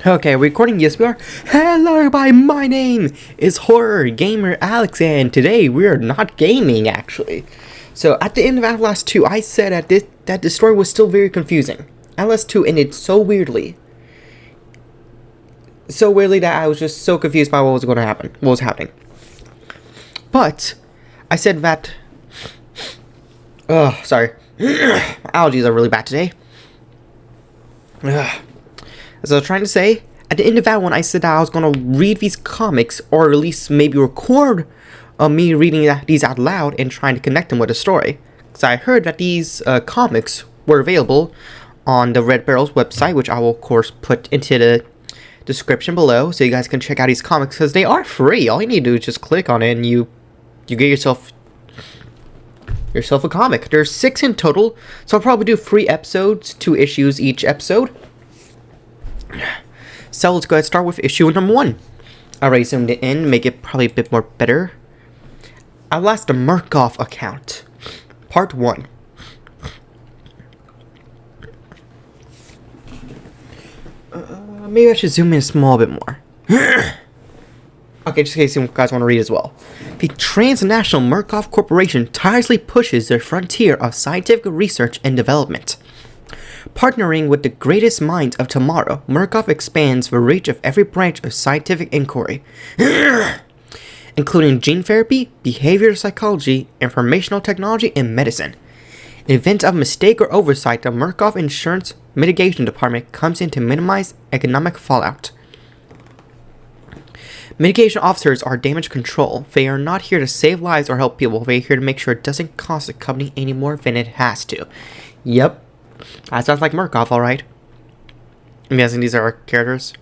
Okay, recording, yes we are. Hello everybody, my name is Horror Gamer Alex, and today we're not gaming, actually. So, at the end of Outlast 2, I said that the story was still very confusing. Outlast 2 ended so weirdly. So weirdly that I was just so confused by what was going to happen, what was happening. But, I said that... sorry. Allergies are really bad today. As I was trying to say, at the end of that one, I said that I was going to read these comics, or at least maybe record me reading these out loud and trying to connect them with the story. Because I heard that these comics were available on the Red Barrel's website, which I will, of course, put into the description below, so you guys can check out these comics, because they are free. All you need to do is just click on it, and you get yourself a comic. There's 6 in total, so I'll probably do 3 episodes, 2 issues each episode. So let's go ahead and start with issue number 1. I already zoomed it in, make it probably a bit more better. Outlast the Murkoff Account, Part 1. Maybe I should zoom in a small bit more. Okay, just in case you guys want to read as well. The transnational Murkoff Corporation tirelessly pushes the frontier of scientific research and development. Partnering with the greatest minds of tomorrow, Murkoff expands the reach of every branch of scientific inquiry, including gene therapy, behavioral psychology, informational technology, and medicine. In event of mistake or oversight, the Murkoff Insurance Mitigation Department comes in to minimize economic fallout. Mitigation officers are damage control. They are not here to save lives or help people. They are here to make sure it doesn't cost the company any more than it has to. Yep. That sounds like Murkoff, alright. I'm guessing these are our characters.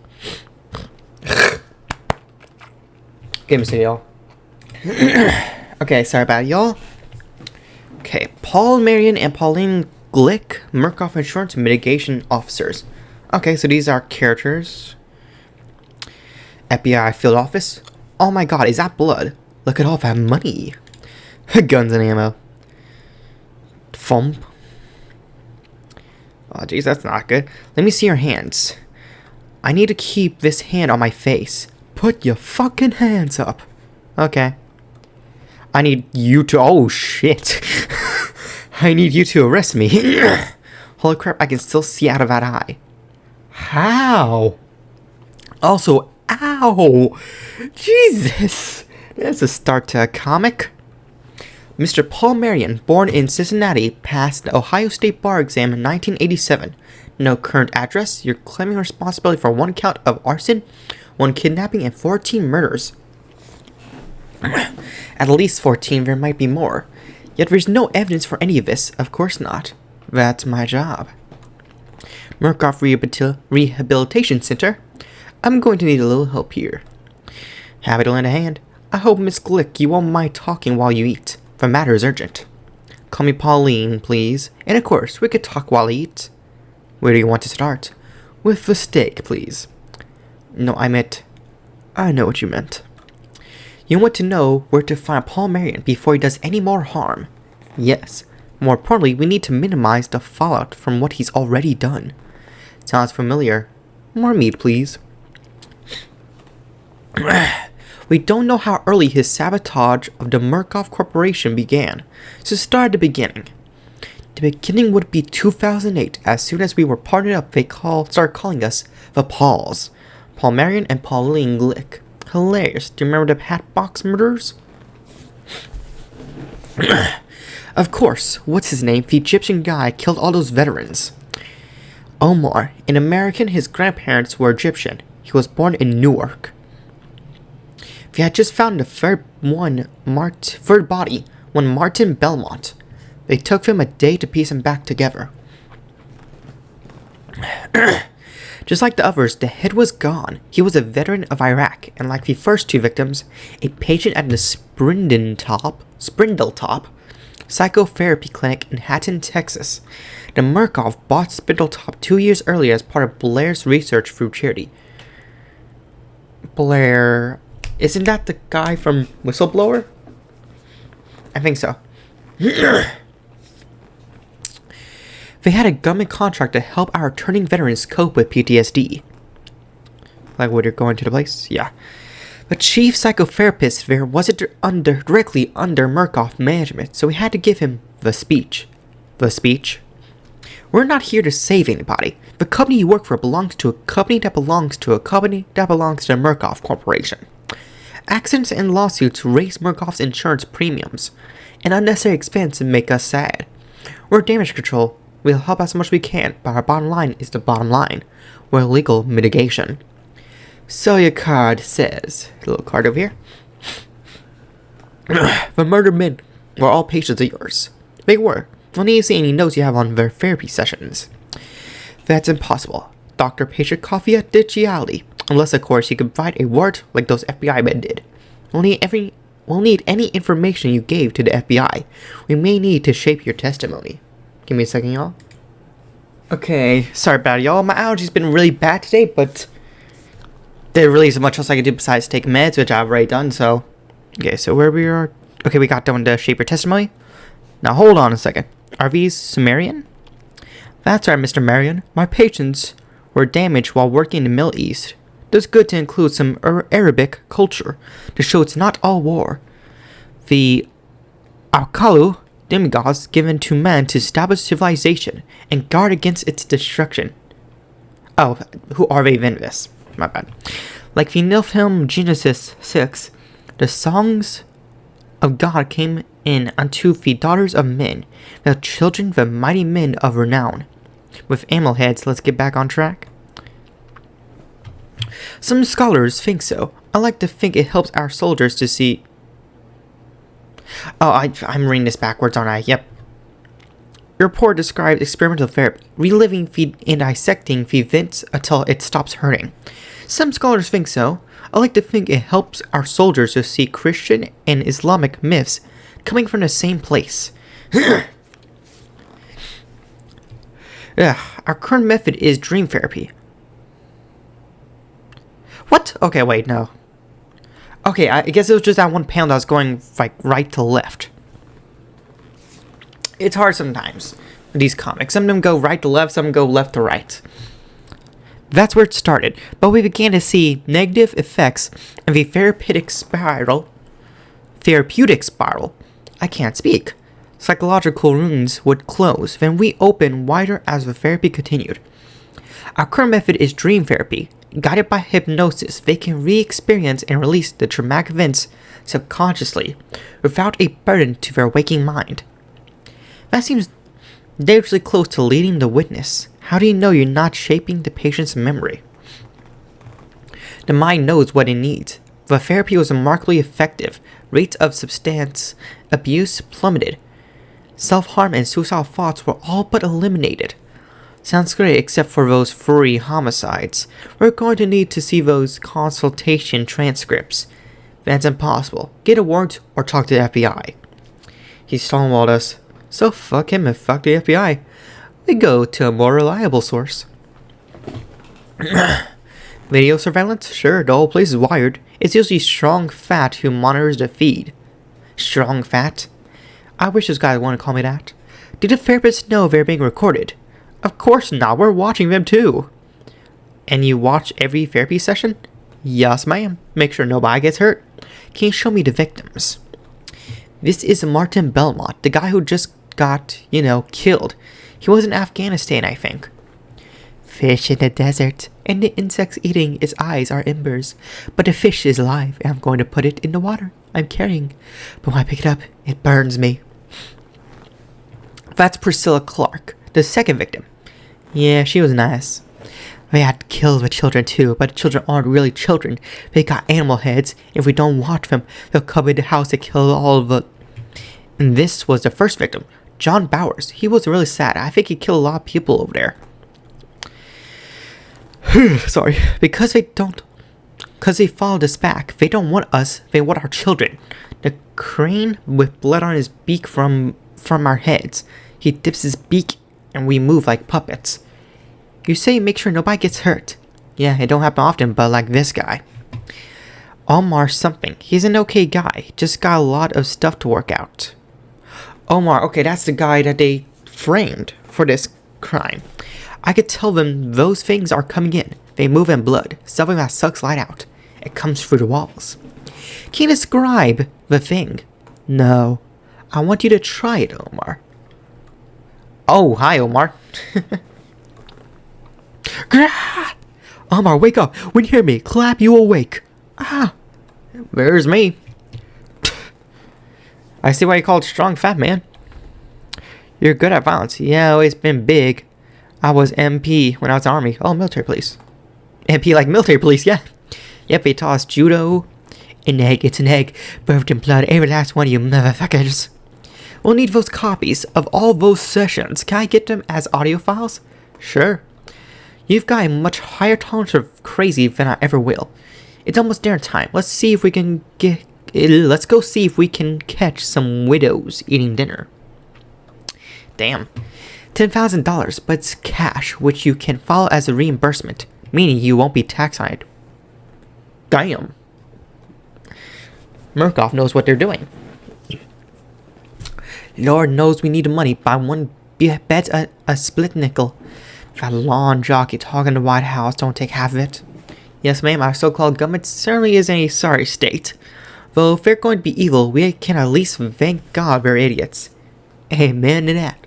Give me a second, y'all. Okay, sorry about it, y'all. Okay, Paul Marion and Pauline Glick, Murkoff Insurance Mitigation Officers. Okay, so these are characters. FBI Field Office. Oh my god, is that blood? Look at all that money. Guns and ammo. Thump. Oh jeez, that's not good. Let me see your hands. I need to keep this hand on my face. Put your fucking hands up. Okay. I need you to... Oh shit. I need you to arrest me. Holy crap, I can still see out of that eye. How? Also, ow! Jesus! That's a start to a comic. Mr. Paul Marion, born in Cincinnati, passed the Ohio State Bar exam in 1987. No current address. You're claiming responsibility for 1 count of arson, 1 kidnapping, and 14 murders. At least 14, there might be more. Yet there's no evidence for any of this. Of course not. That's my job. Murkoff Rehabilitation Center. I'm going to need a little help here. Happy to lend a hand. I hope, Miss Glick, you won't mind talking while you eat. The matter is urgent. Call me Pauline, please. And of course, we could talk while I eat. Where do you want to start? With the steak, please. No, I know what you meant. You want to know where to find Paul Marion before he does any more harm. Yes. More importantly, we need to minimize the fallout from what he's already done. Sounds familiar. More meat, please. We don't know how early his sabotage of the Murkoff Corporation began, so start at the beginning. The beginning would be 2008. As soon as we were partnered up, they started calling us the Pauls. Paul Marion and Pauline Glick. Hilarious. Do you remember the Hatbox murders? Of course. What's his name? The Egyptian guy killed all those veterans. Omar. An American, his grandparents were Egyptian. He was born in Newark. They had just found the third body, one Martin Belmont. They took him a day to piece him back together. Just like the others, the head was gone. He was a veteran of Iraq, and like the first 2 victims, a patient at the Sprindletop Psychotherapy Clinic in Hatton, Texas. The Murkoff bought Sprindletop 2 years earlier as part of Blair's research through charity. Blair... Isn't that the guy from Whistleblower? I think so. They had a government contract to help our returning veterans cope with PTSD. Like, when you're going to the place? Yeah. The chief psychotherapist there wasn't directly under Murkoff management, so we had to give him the speech. The speech? We're not here to save anybody. The company you work for belongs to a company that belongs to a company that belongs to the Murkoff Corporation. Accidents and lawsuits raise Murkoff's insurance premiums, and unnecessary expense make us sad. We're damage control. We'll help as much as we can, but our bottom line is the bottom line. We're legal mitigation. So your card says, a little card over here. The murdered men were all patients of yours. They were. Don't need to see any notes you have on their therapy sessions. That's impossible. Doctor-patient confidentiality. Unless, of course, you can provide a warrant like those FBI men did. We'll need any information you gave to the FBI. We may need to shape your testimony. Give me a second, y'all. Okay, sorry about it, y'all. My allergy's been really bad today, but there really isn't much else I can do besides take meds, which I've already done, so. Okay, so where we are. Okay, we got done to shape your testimony. Now, hold on a second. Are these Sumerian? That's right, Mr. Marion. My patients were damaged while working in the Middle East. It's good to include some Arabic culture to show it's not all war. The Alkalu demigods given to man to establish civilization and guard against its destruction. Oh, who are they then this? My bad. Like the Nilfilm Genesis 6, the songs of God came in unto the daughters of men, the children of the mighty men of renown. With animal heads, let's get back on track. Some scholars think so. I like to think it helps our soldiers to see. Oh, I'm reading this backwards, aren't I? Yep. Your report describes experimental therapy, reliving and dissecting the events until it stops hurting. Some scholars think so. I like to think it helps our soldiers to see Christian and Islamic myths coming from the same place. Our current method is dream therapy. What? Okay, wait, no. Okay, I guess it was just that one panel that was going like right to left. It's hard sometimes with these comics. Some of them go right to left, some go left to right. That's where it started, but we began to see negative effects of a therapeutic spiral. I can't speak. Psychological wounds would close, then we open wider as the therapy continued. Our current method is dream therapy. Guided by hypnosis, they can re-experience and release the traumatic events subconsciously, without a burden to their waking mind. That seems dangerously close to leading the witness. How do you know you're not shaping the patient's memory? The mind knows what it needs. The therapy was remarkably effective. Rates of substance abuse plummeted. Self-harm and suicidal thoughts were all but eliminated. Sounds great, except for those furry homicides. We're going to need to see those consultation transcripts. That's impossible. Get a warrant or talk to the FBI. He stonewalled us. So fuck him and fuck the FBI. We go to a more reliable source. Video surveillance? Sure, the whole place is wired. It's usually Strong Fat who monitors the feed. Strong Fat? I wish those guys want to call me that. Did the therapists know they're being recorded? Of course not, we're watching them too. And you watch every therapy session? Yes, ma'am. Make sure nobody gets hurt. Can you show me the victims? This is Martin Belmont, the guy who just got, killed. He was in Afghanistan, I think. Fish in the desert, and the insects eating its eyes are embers. But the fish is alive, and I'm going to put it in the water I'm carrying. But when I pick it up, it burns me. That's Priscilla Clark, the second victim. Yeah, she was nice. They had killed the children too, but the children aren't really children. They got animal heads. If we don't watch them, they'll come in the house to kill all of the... And this was the first victim, John Bowers. He was really sad. I think he killed a lot of people over there. Sorry. Because they followed us back. They don't want us. They want our children. The crane with blood on his beak from our heads. He dips his beak and we move like puppets. You say make sure nobody gets hurt. Yeah, it don't happen often, but like this guy. Omar something. He's an okay guy. Just got a lot of stuff to work out. Omar, okay, that's the guy that they framed for this crime. I could tell them those things are coming in. They move in blood, something that sucks light out. It comes through the walls. Can you describe the thing? No. I want you to try it, Omar. Oh, hi, Omar. Omar, wake up. When you hear me, clap, you awake. Ah, there's me. I see why you called strong fat man. You're good at violence. Yeah, always been big. I was MP when I was Army. Oh, military police. MP like military police, yeah. Yep, they taught us judo. An egg, it's an egg. Birthed in blood, every last one of you motherfuckers. We'll need those copies of all those sessions. Can I get them as audio files? Sure. You've got a much higher tolerance of crazy than I ever will. It's almost dinner time. Let's see if we can get... Let's go see if we can catch some widows eating dinner. Damn. $10,000, but it's cash, which you can file as a reimbursement, meaning you won't be taxed on it. Damn. Murkoff knows what they're doing. Lord knows we need the money. By one bet a split nickel. That lawn jockey talking to the White House, don't take half of it. Yes, ma'am, our so-called government certainly is in a sorry state. Though if they're going to be evil, we can at least thank God they're idiots. Amen to that.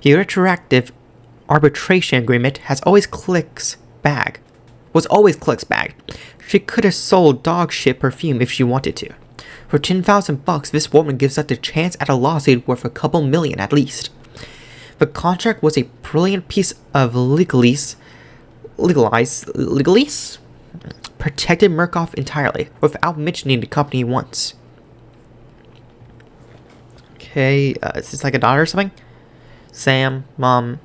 The retroactive arbitration agreement was always Click's bag. She could have sold dog shit perfume if she wanted to. For $10,000, this woman gives us the chance at a lawsuit worth a couple million at least. The contract was a brilliant piece of legalese protected Murkoff entirely, without mentioning the company once. Okay, is this like a daughter or something? Sam, Mom,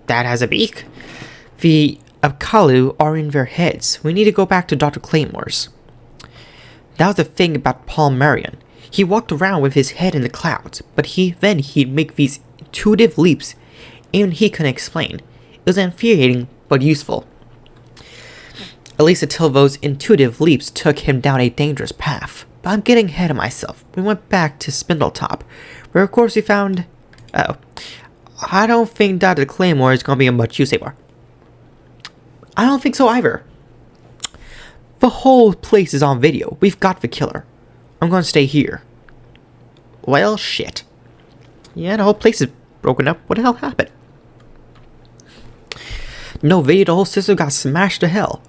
Dad has a beak? The Apkalu are in their heads. We need to go back to Dr. Claymore's. That was the thing about Paul Marion. He walked around with his head in the clouds, but he'd make these intuitive leaps even he couldn't explain. It was infuriating, but useful. At least until those intuitive leaps took him down a dangerous path. But I'm getting ahead of myself. We went back to Spindletop, where of course we found... Oh. I don't think Dr. Claymore is going to be of much use anymore. I don't think so either. The whole place is on video. We've got the killer. I'm going to stay here. Well, shit. Yeah, the whole place is broken up. What the hell happened? No video, the whole system got smashed to hell.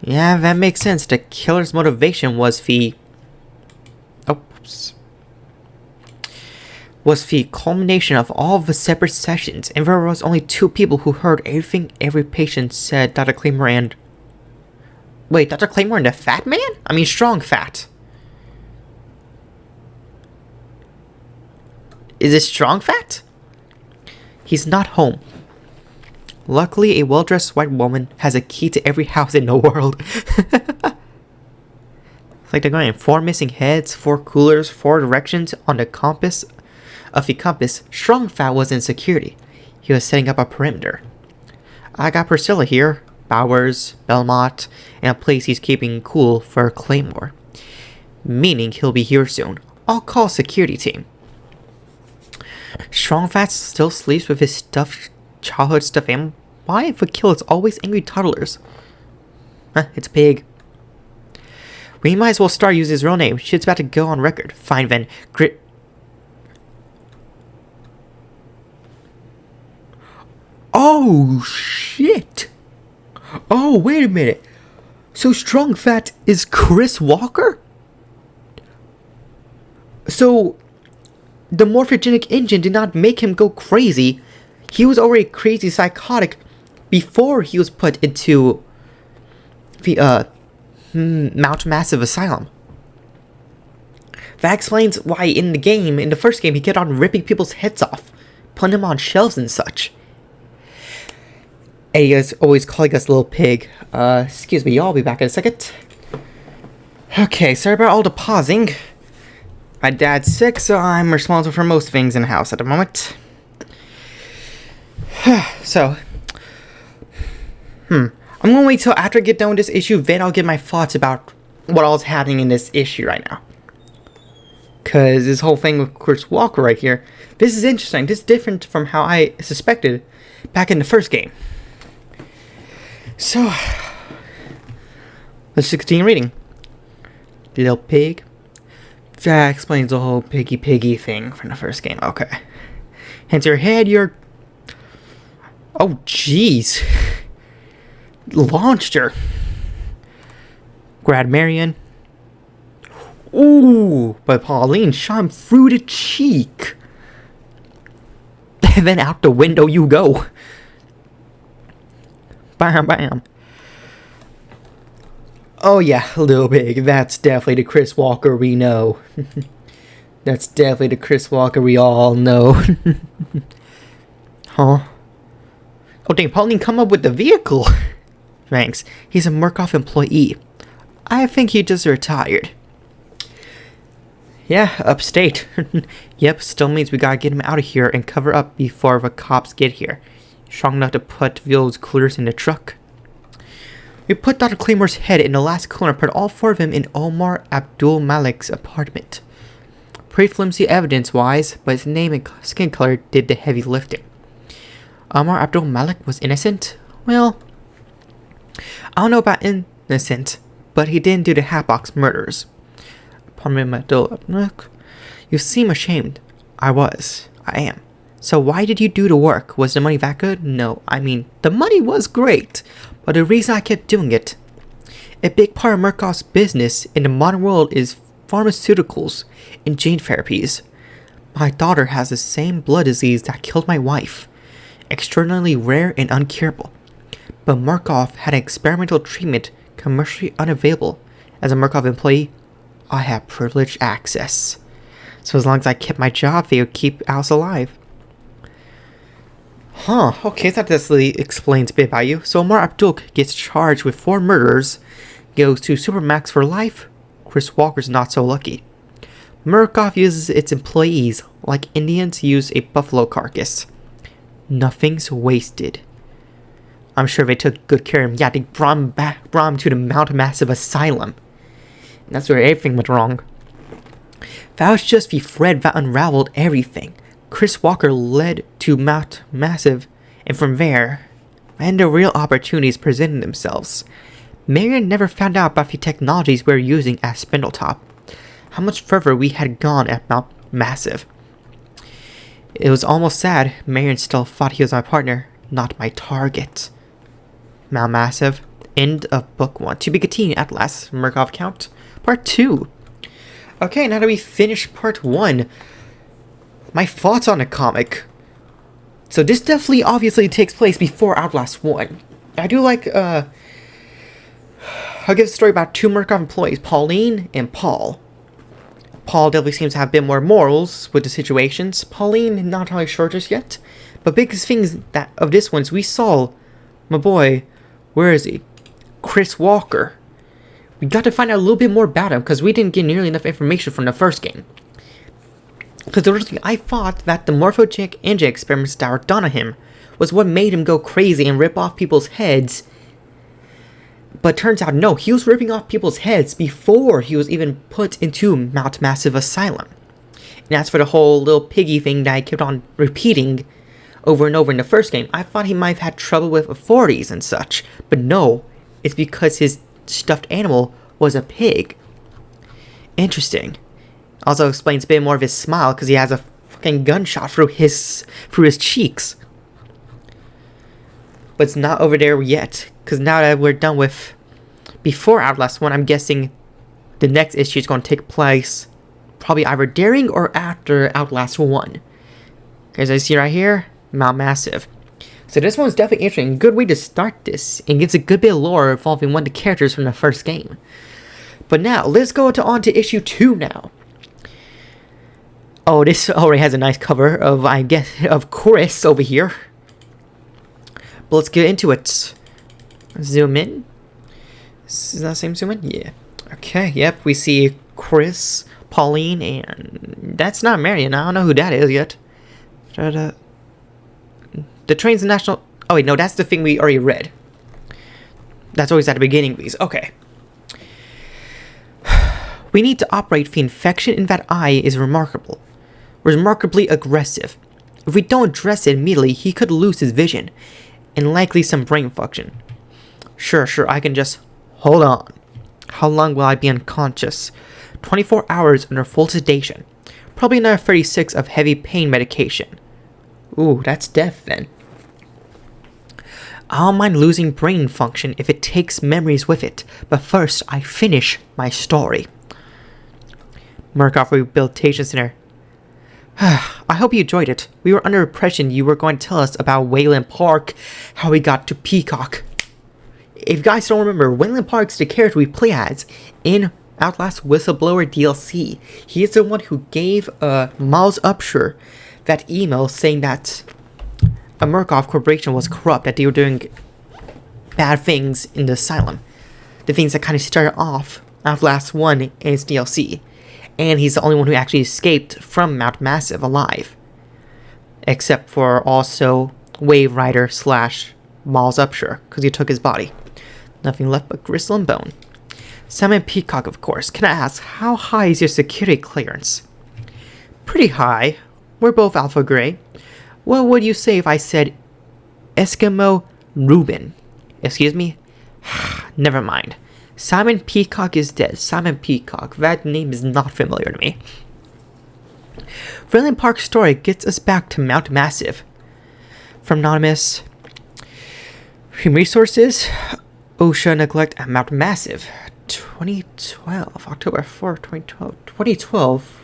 Yeah, that makes sense. The killer's motivation was the... Oops. Was the culmination of all the separate sessions, and there was only 2 people who heard everything every patient said. Dr. Claymore and... Wait, Dr. Claymore and the fat man? I mean, strong fat. Is it strong fat? He's not home. Luckily, a well-dressed white woman has a key to every house in the world. It's like they're going 4 missing heads, 4 coolers, 4 directions on the compass. Of the compass, strong fat was in security. He was setting up a perimeter. I got Priscilla here, Bowers, Belmont, and a place he's keeping cool for Claymore. Meaning he'll be here soon. I'll call security team. Strong Fat still sleeps with his childhood stuffed animal. Why the killer's always angry toddlers? It's Pig. We might as well start using his real name. Shit's about to go on record. Fine then. Oh, shit. Oh, wait a minute. So Strong Fat is Chris Walker? So, the morphogenic engine did not make him go crazy. He was already crazy psychotic before he was put into the, Mount Massive Asylum. That explains why in the first game, he kept on ripping people's heads off, putting them on shelves and such. And he is always calling us little pig. Excuse me, I'll be back in a second. Okay, sorry about all the pausing. My dad's sick, so I'm responsible for most things in the house at the moment. So, I'm gonna wait till after I get done with this issue, then I'll get my thoughts about what all's happening in this issue right now. Cause this whole thing with Chris Walker right here, this is interesting. This is different from how I suspected back in the first game. So, let's just continue reading. Little pig. That explains the whole piggy thing from the first game. Okay. Hands to your head, you're... Oh, jeez. Launched her. Grabbed Marion. Ooh, but Pauline shot him through the cheek. And then out the window you go. Bam, bam. Oh yeah, Lil Big. That's definitely the Chris Walker we know. That's definitely the Chris Walker we all know. Huh? Oh dang, Pauline come up with the vehicle. Thanks. He's a Murkoff employee. I think he just retired. Yeah, upstate. Yep, still means we gotta get him out of here and cover up before the cops get here. Strong enough to put those clears in the truck. We put Dr. Claymore's head in the last corner and put all four of them in Omar Abdul Malik's apartment. Pretty flimsy evidence-wise, but his name and skin color did the heavy lifting. Omar Abdul Malik was innocent? Well, I don't know about innocent, but he didn't do the Hatbox murders. You seem ashamed. I am. So why did you do the work? Was the money that good? No, I mean, the money was great, but the reason I kept doing it. A big part of Murkoff's business in the modern world is pharmaceuticals and gene therapies. My daughter has the same blood disease that killed my wife. Extraordinarily rare and uncurable. But Murkoff had an experimental treatment commercially unavailable. As a Murkoff employee, I had privileged access. So as long as I kept my job, they would keep Alice alive. Huh, okay, that definitely explains a bit about you. So Omar Abdul gets charged with 4 murders, goes to Supermax for life. Chris Walker's not so lucky. Murkoff uses its employees like Indians use a buffalo carcass. Nothing's wasted. I'm sure they took good care of him. Yeah, they brought him to the Mount Massive Asylum. And that's where everything went wrong. That was just the thread that unraveled everything. Chris Walker led to Mount Massive, and from there, then the real opportunities presented themselves. Marion never found out about the technologies we were using at Spindletop. How much further we had gone at Mount Massive. It was almost sad. Marion still thought he was my partner, not my target. Mount Massive. End of Book 1. To be continued at last. Murkoff Account. Part 2. Okay, now that we finished Part 1, my thoughts on the comic. So this definitely obviously takes place before Outlast 1. I do like, I'll give a story about 2 Murkoff employees, Pauline and Paul. Paul definitely seems to have a bit more morals with the situations. Pauline, not entirely sure just yet. But biggest things that of this one is we saw my boy, where is he? Chris Walker. We got to find out a little bit more about him because we didn't get nearly enough information from the first game. Because originally I thought that the morphogenic engine experiments that were done on him was what made him go crazy and rip off people's heads. But turns out no, he was ripping off people's heads before he was even put into Mount Massive Asylum. And that's for the whole little piggy thing that I kept on repeating over and over in the first game. I thought he might have had trouble with authorities and such. But no, it's because his stuffed animal was a pig. Interesting. Also explains a bit more of his smile because he has a fucking gunshot through his cheeks. But it's not over there yet, because now that we're done with before Outlast 1, I'm guessing the next issue is going to take place probably either during or after Outlast 1. As I see right here, Mount Massive. So this one's definitely interesting. Good way to start this, and gives a good bit of lore involving one of the characters from the first game. But now, let's go on to issue 2 now. Oh, this already has a nice cover of, I guess, of Chris over here. But let's get into it. Zoom in. Is that the same zoom in? Yeah. Okay, yep, we see Chris, Pauline, and that's not Marion. I don't know who that is yet. The train's national... Oh wait, no, that's the thing we already read. That's always at the beginning of these. Okay. We need to operate the infection in that eye is remarkably aggressive. If we don't address it immediately, he could lose his vision, and likely some brain function. Sure, I can just hold on. How long will I be unconscious? 24 hours under full sedation. Probably another 36 of heavy pain medication. Ooh, that's death then. I don't mind losing brain function if it takes memories with it, but first I finish my story. Murkoff Rehabilitation Center. I hope you enjoyed it. We were under the impression you were going to tell us about Wayland Park, how we got to Peacock. If you guys don't remember, Wayland Park's the character we play as in Outlast Whistleblower DLC. He is the one who gave Miles Upshur that email saying that a Murkoff Corporation was corrupt, that they were doing bad things in the asylum. The things that kind of started off Outlast 1 and its DLC. And he's the only one who actually escaped from Mount Massive alive. Except for also Wave Rider / Miles Upshur, because he took his body. Nothing left but gristle and bone. Simon Peacock, of course. Can I ask, how high is your security clearance? Pretty high. We're both Alpha Gray. What would you say if I said Eskimo Reuben? Excuse me? Never mind. Simon Peacock is dead. Simon Peacock. That name is not familiar to me. Wayland Park's story gets us back to Mount Massive. From Anonymous. Human Resources. OSHA neglect at Mount Massive. 2012. October 4, 2012. 2012.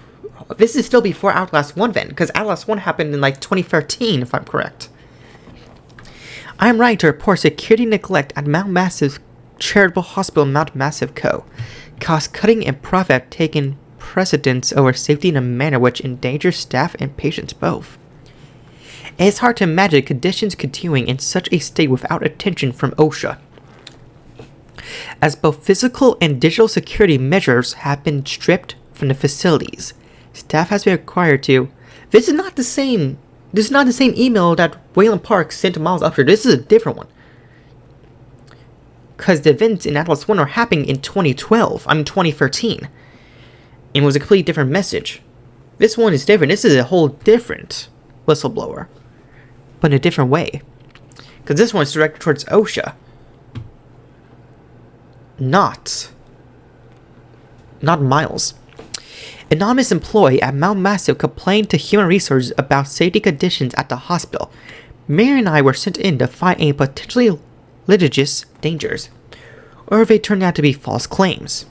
This is still before Outlast 1 then, because Outlast 1 happened in like 2013, if I'm correct. I am writing to report security neglect at Mount Massive's Charitable Hospital Mount Massive Co. Cost-cutting and profit taking precedence over safety in a manner which endangers staff and patients both. It is hard to imagine conditions continuing in such a state without attention from OSHA, as both physical and digital security measures have been stripped from the facilities. Staff has been required to... This is not the same email that Wayland Park sent to Miles Upshur. This is a different one. Because the events in Atlas 1 are happening in 2013. And it was a completely different message. This one is different. This is a whole different whistleblower. But in a different way. Because this one is directed towards OSHA. Not Miles. Anonymous employee at Mount Massive complained to Human Resources about safety conditions at the hospital. Mary and I were sent in to find any potentially litigious dangers, or if they turned out to be false claims.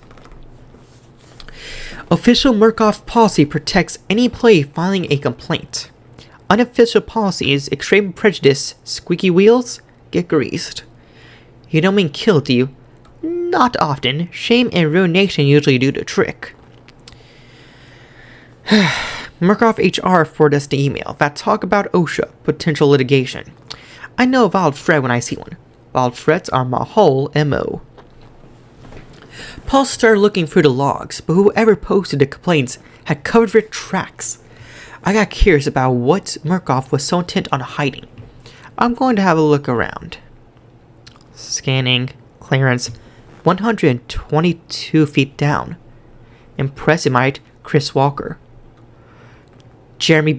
Official Murkoff policy protects any employee filing a complaint. Unofficial policy is extreme prejudice, squeaky wheels, get greased. You don't mean kill, do you? Not often. Shame and ruination usually do the trick. Murkoff HR forwarded us the email that talk about OSHA potential litigation. I know a valid threat when I see one. Valid threats are my whole MO. Paul started looking through the logs, but whoever posted the complaints had covered their tracks. I got curious about what Murkoff was so intent on hiding. I'm going to have a look around. Scanning. Clearance. 122 feet down. Impressive, might Chris Walker. Jeremy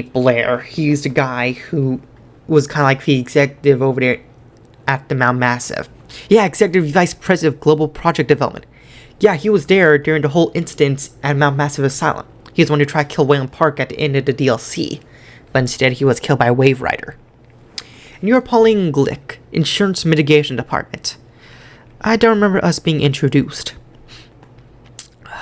Blair. He's the guy who was kind of like the executive over there at the Mount Massive. Yeah, executive vice president of global project development. Yeah, he was there during the whole incident at Mount Massive Asylum. He was the one who tried to kill Wayland Park at the end of the DLC, but instead he was killed by a Wave Rider. And you're Pauline Glick, Insurance Mitigation Department. I don't remember us being introduced.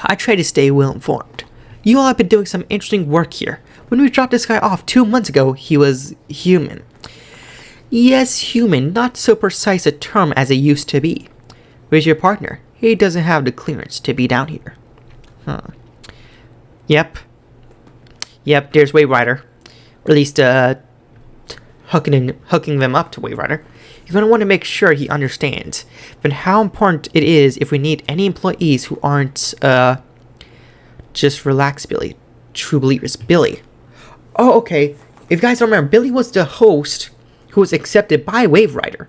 I try to stay well informed. You all have been doing some interesting work here. When we dropped this guy off 2 months ago, he was human. Yes, human, not so precise a term as it used to be. Where's your partner? He doesn't have the clearance to be down here. Huh. Yep, there's Wave Rider. Or at least, hooking them up to Wave Rider. You're going to want to make sure he understands but how important it is if we need any employees who aren't, just relax Billy. True believers. Billy. Oh, okay. If you guys don't remember, Billy was the host who was accepted by Wave Rider.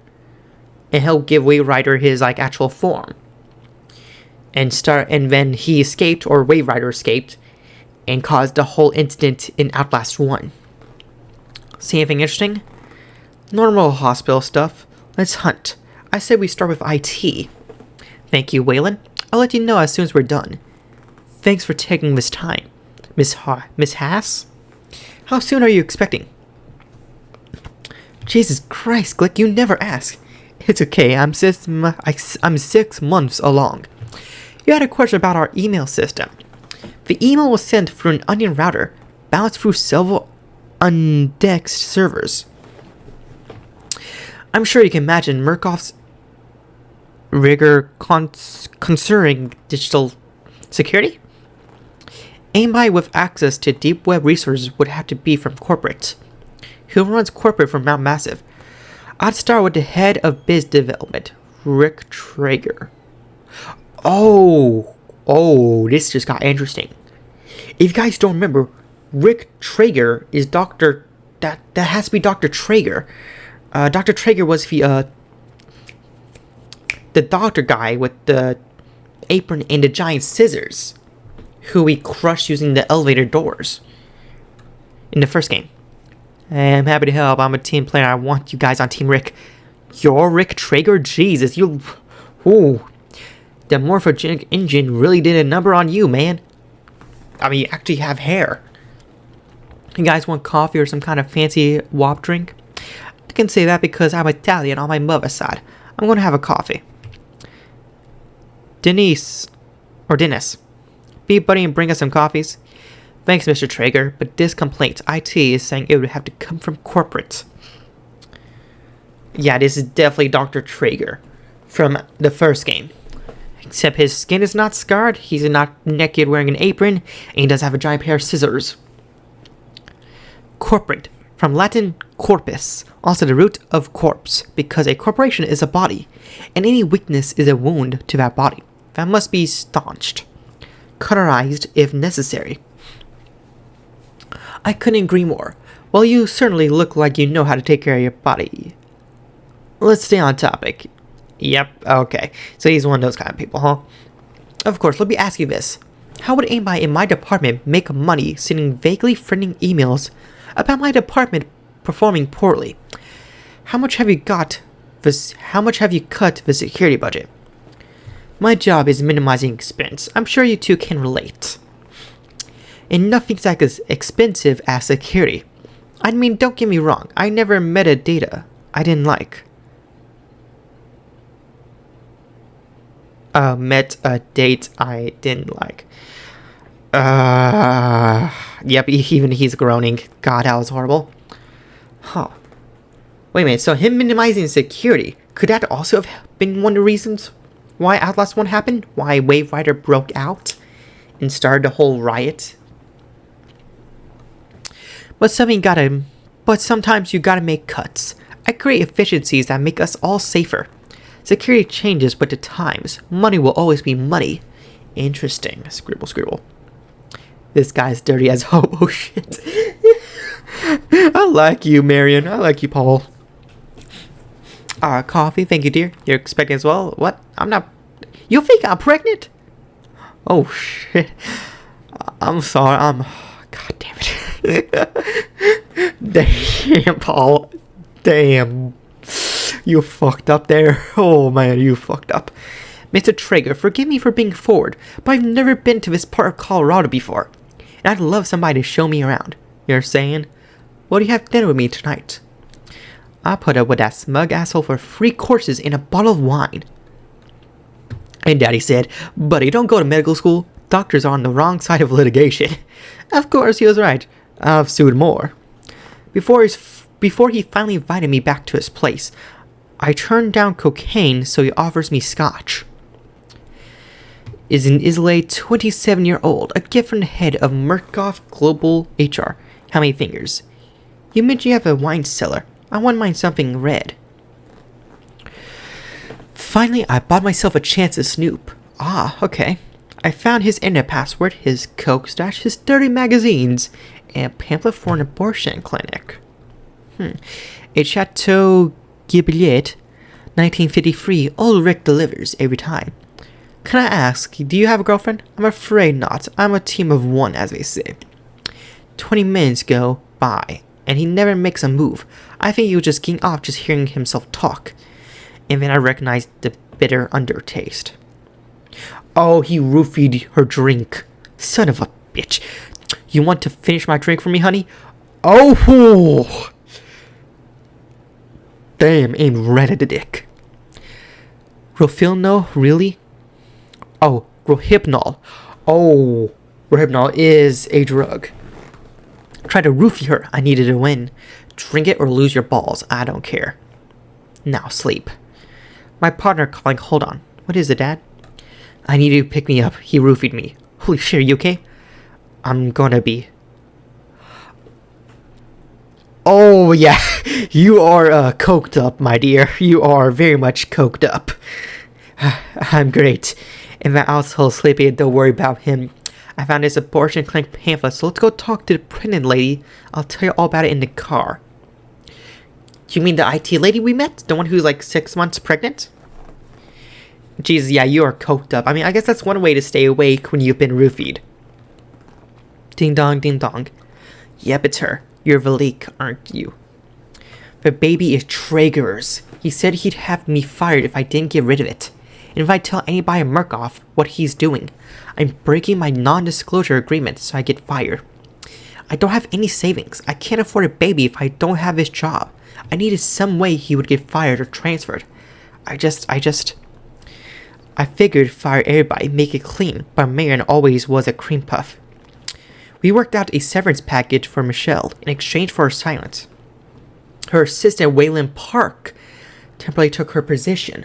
And he'll give Wave Rider his, actual form. And then he escaped, or Wave Rider escaped, and caused the whole incident in Outlast 1. See anything interesting? Normal hospital stuff. Let's hunt. I said we start with IT. Thank you, Waylon. I'll let you know as soon as we're done. Thanks for taking this time. Miss Haas? How soon are you expecting? Jesus Christ, Glick, you never ask. It's okay, I'm 6 months along. You had a question about our email system. The email was sent through an onion router, bounced through several undexed servers. I'm sure you can imagine Murkoff's rigor concerning digital security. Anybody with access to deep web resources would have to be from corporate. Who runs corporate for Mount Massive? I'd start with the head of biz development, Rick Traeger. Oh, this just got interesting. If you guys don't remember, Rick Traeger is Dr. That has to be Dr. Traeger. Dr. Traeger was the doctor guy with the apron and the giant scissors, who we crushed using the elevator doors in the first game. I'm happy to help. I'm a team player. I want you guys on Team Rick. You're Rick Traeger? Jesus, you... Ooh. The morphogenic engine really did a number on you, man. I mean, you actually have hair. You guys want coffee or some kind of fancy wop drink? I can say that because I'm Italian on my mother's side. I'm going to have a coffee. Dennis, be a buddy and bring us some coffees. Thanks, Mr. Traeger, but this complaint, IT is saying it would have to come from corporate. Yeah, this is definitely Dr. Traeger from the first game. Except his skin is not scarred, he's not naked wearing an apron, and he does have a giant pair of scissors. Corporate, from Latin corpus, also the root of corpse, because a corporation is a body, and any weakness is a wound to that body. That must be staunched, cauterized if necessary. I couldn't agree more. Well, you certainly look like you know how to take care of your body. Let's stay on topic. Yep, okay. So he's one of those kind of people, huh? Of course, let me ask you this. How would anybody in my department make money sending vaguely threatening emails about my department performing poorly? How much have you cut the security budget? My job is minimizing expense. I'm sure you two can relate. And nothing's like as expensive as security. I mean, don't get me wrong, I never metadata I didn't like. Met a date I didn't like. Yep, even he's groaning. God, that was horrible. Huh. Wait a minute, so him minimizing security, could that also have been one of the reasons why Outlast 1 happened? Why Wave Rider broke out and started the whole riot? But sometimes you gotta make cuts. I create efficiencies that make us all safer. Security changes, but the times. Money will always be money. Interesting. Scribble, scribble. This guy's dirty as hobo shit. I like you, Marion. I like you, Paul. Coffee. Thank you, dear. You're expecting as well? What? I'm not... You think I'm pregnant? Oh, shit. I'm sorry. God damn it. Damn, Paul. Damn. You fucked up there. Oh, man, you fucked up. Mr. Traeger, forgive me for being forward, but I've never been to this part of Colorado before, and I'd love somebody to show me around. You're saying? Well, do you have dinner with me tonight? I'll put up with that smug asshole for 3 courses and a bottle of wine. And Daddy said, buddy, don't go to medical school. Doctors are on the wrong side of litigation. Of course, he was right. I've sued more. Before he finally invited me back to his place, I turned down cocaine, so he offers me scotch. Is an Islay 27-year-old, a gift from the head of Murkoff Global HR. How many fingers? You mentioned you have a wine cellar. I wouldn't mind something red. Finally, I bought myself a chance to snoop. Ah, okay. I found his internet password, his coke stash, his dirty magazines, and a pamphlet for an abortion clinic. A Chateau Gibelet, 1953, old Rick delivers every time. Can I ask, do you have a girlfriend? I'm afraid not. I'm a team of one, as they say. 20 minutes go by, and he never makes a move. I think he was just getting off just hearing himself talk. and then I recognized the bitter undertaste. Oh, he roofied her drink. Son of a bitch. You want to finish my drink for me, honey? Oh! Damn, aim right at the dick. Rohypnol, really? Oh, Rohypnol. Oh, Rohypnol is a drug. Try to roofie her. I needed to win. Drink it or lose your balls. I don't care. Now sleep. My partner calling. Hold on. What is it, Dad? I need you to pick me up. He roofied me. Holy shit, are you okay? I'm gonna be. Oh, yeah. You are coked up, my dear. You are very much coked up. I'm great. And my asshole sleepy. Don't worry about him. I found this abortion clinic pamphlet, so let's go talk to the pregnant lady. I'll tell you all about it in the car. You mean the IT lady we met? The one who's like 6 months pregnant? Jesus, yeah, you are coked up. I mean, I guess that's one way to stay awake when you've been roofied. Ding dong, ding dong. Yep, it's her. You're Valik, aren't you? The baby is Traeger's. He said he'd have me fired if I didn't get rid of it. And if I tell anybody at Murkoff what he's doing, I'm breaking my non-disclosure agreement so I get fired. I don't have any savings. I can't afford a baby if I don't have his job. I needed some way he would get fired or transferred. I figured fire everybody, make it clean, but Marion always was a cream puff. We worked out a severance package for Michelle in exchange for her silence. Her assistant, Waylon Park, temporarily took her position.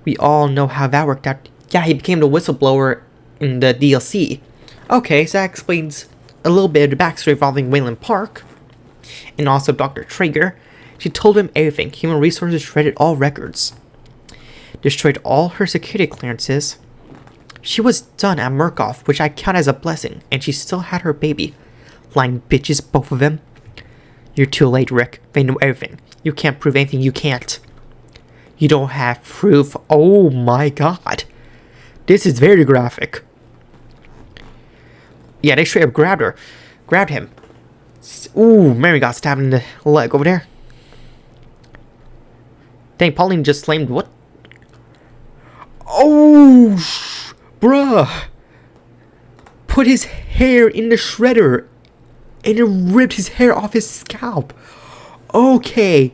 We all know how that worked out. Yeah, he became the whistleblower in the DLC. Okay, so that explains a little bit of the backstory involving Waylon Park. And also Dr. Traeger. She told him everything. Human Resources shredded all records. Destroyed all her security clearances. She was done at Murkoff, which I count as a blessing, and she still had her baby. Lying bitches, both of them. You're too late, Rick. They know everything. You can't prove anything you can't. You don't have proof. Oh my god. This is very graphic. Yeah, they straight up grabbed him. Ooh, Mary got stabbed in the leg over there. Dang, Pauline just slammed what? Oh, bruh. Put his hair in the shredder and it ripped his hair off his scalp. Okay.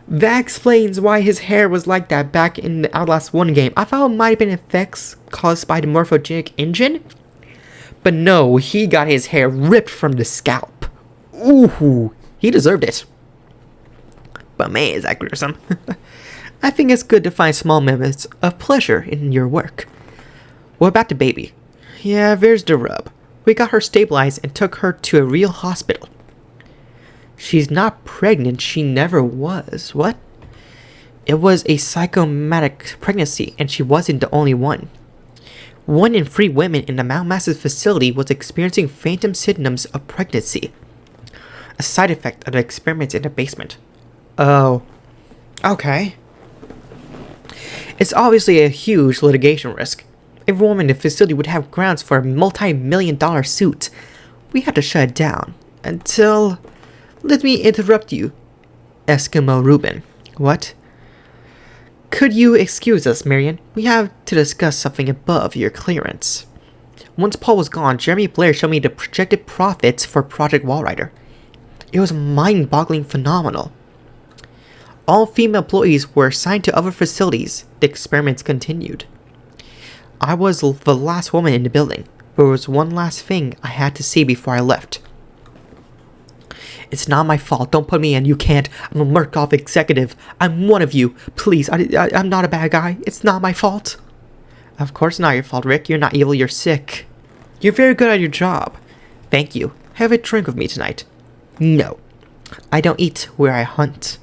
That explains why his hair was like that back in the Outlast 1 game. I thought it might have been effects caused by the morphogenic engine. But no, he got his hair ripped from the scalp. Ooh, he deserved it. But man, is that gruesome. I think it's good to find small moments of pleasure in your work. What about the baby? Yeah, there's the rub. We got her stabilized and took her to a real hospital. She's not pregnant, she never was. What? It was a psychosomatic pregnancy, and she wasn't the only one. 1 in 3 women in the Mount Massive facility was experiencing phantom symptoms of pregnancy. A side effect of the experiments in the basement. Oh. Okay. It's obviously a huge litigation risk. Every woman in the facility would have grounds for a multi-million-dollar suit. We had to shut it down. Until... Let me interrupt you, Eskimo Reuben. What? Could you excuse us, Marion? We have to discuss something above your clearance. Once Paul was gone, Jeremy Blair showed me the projected profits for Project Wallrider. It was mind-boggling phenomenal. All female employees were assigned to other facilities. The experiments continued. I was the last woman in the building. There was one last thing I had to see before I left. It's not my fault. Don't put me in. You can't. I'm a Murkoff executive. I'm one of you. Please, I'm not a bad guy. It's not my fault. Of course not your fault, Rick. You're not evil. You're sick. You're very good at your job. Thank you. Have a drink with me tonight. No. I don't eat where I hunt.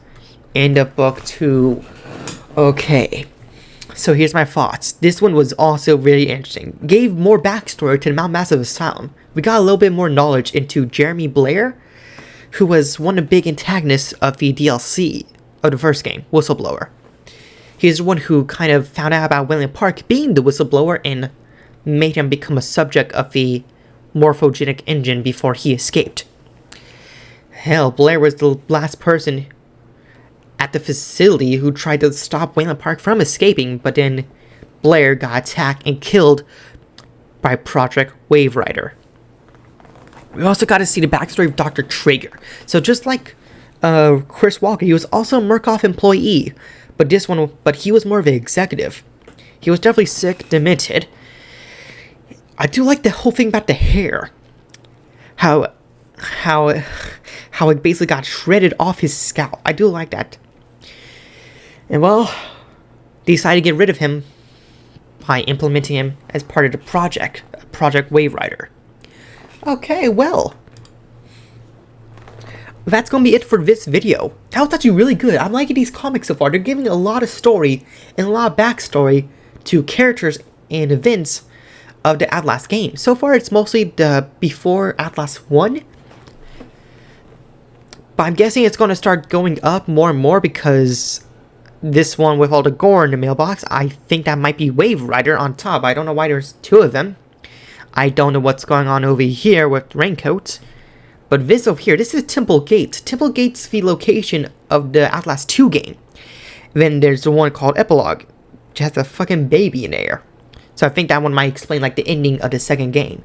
End of book 2. Okay. So here's my thoughts. This one was also really interesting. Gave more backstory to the Mount Massive Asylum. We got a little bit more knowledge into Jeremy Blair, who was one of the big antagonists of the DLC of the first game, Whistleblower. He's the one who kind of found out about Waylon Park being the whistleblower and made him become a subject of the morphogenic engine before he escaped. Hell, Blair was the last person at the facility who tried to stop Wayland Park from escaping, but then Blair got attacked and killed by Project Wave Rider. We also got to see the backstory of Dr. Traeger. So just like Chris Walker, he was also a Murkoff employee, but he was more of an executive. He was definitely sick, demented. I do like the whole thing about the hair. How it basically got shredded off his scalp. I do like that. And well, decided to get rid of him by implementing him as part of the Project Wave Rider. Okay, well, that's gonna be it for this video. That was actually really good. I'm liking these comics so far. They're giving a lot of story and a lot of backstory to characters and events of the Outlast game. So far, it's mostly the before Outlast 1. But I'm guessing it's going to start going up more and more because this one with all the gore in the mailbox, I think that might be Wave Rider on top. I don't know why there's two of them. I don't know what's going on over here with Raincoat. But this over here, this is Temple Gates. Temple Gates is the location of the Outlast 2 game. Then there's the one called Epilogue, which has a fucking baby in there. So I think that one might explain like the ending of the second game.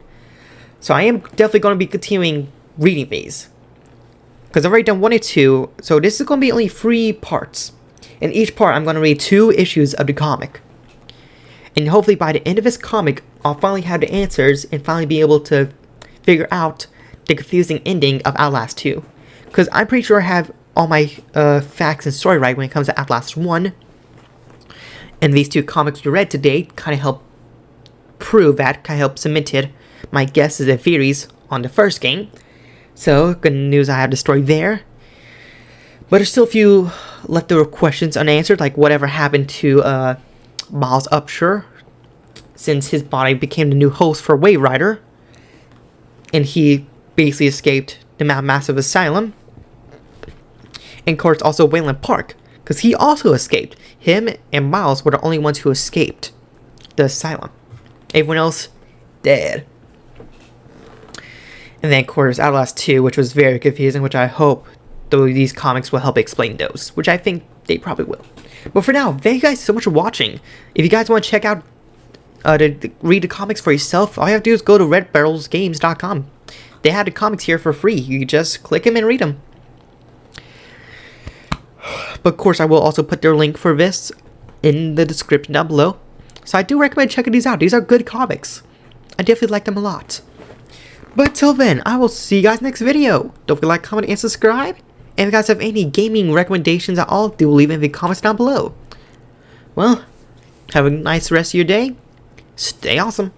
So I am definitely going to be continuing reading these, because I've already done 1 and 2. So this is going to be only 3 parts. In each part, I'm going to read 2 issues of the comic. And hopefully by the end of this comic, I'll finally have the answers and finally be able to figure out the confusing ending of Outlast 2. Because I'm pretty sure I have all my facts and story right when it comes to Outlast 1. And these 2 comics we read today kind of help prove that, kind of help cemented my guesses and theories on the first game. So, good news, I have the story there. But there's still a few leftover questions unanswered, like whatever happened to Miles Upshur, since his body became the new host for Wave Rider, and he basically escaped the Massive Asylum. And of course, also Wayland Park, because he also escaped. Him and Miles were the only ones who escaped the asylum. Everyone else, dead. And then, of course, Outlast 2, which was very confusing, which I hope these comics will help explain those, which I think they probably will. But for now, thank you guys so much for watching. If you guys want to check out, read the comics for yourself, all you have to do is go to redbarrelsgames.com. They have the comics here for free. You just click them and read them. But of course, I will also put their link for this in the description down below. So I do recommend checking these out. These are good comics. I definitely like them a lot. But till then, I will see you guys next video. Don't forget to like, comment, and subscribe. And if you guys have any gaming recommendations at all, do leave in the comments down below. Well, have a nice rest of your day. Stay awesome.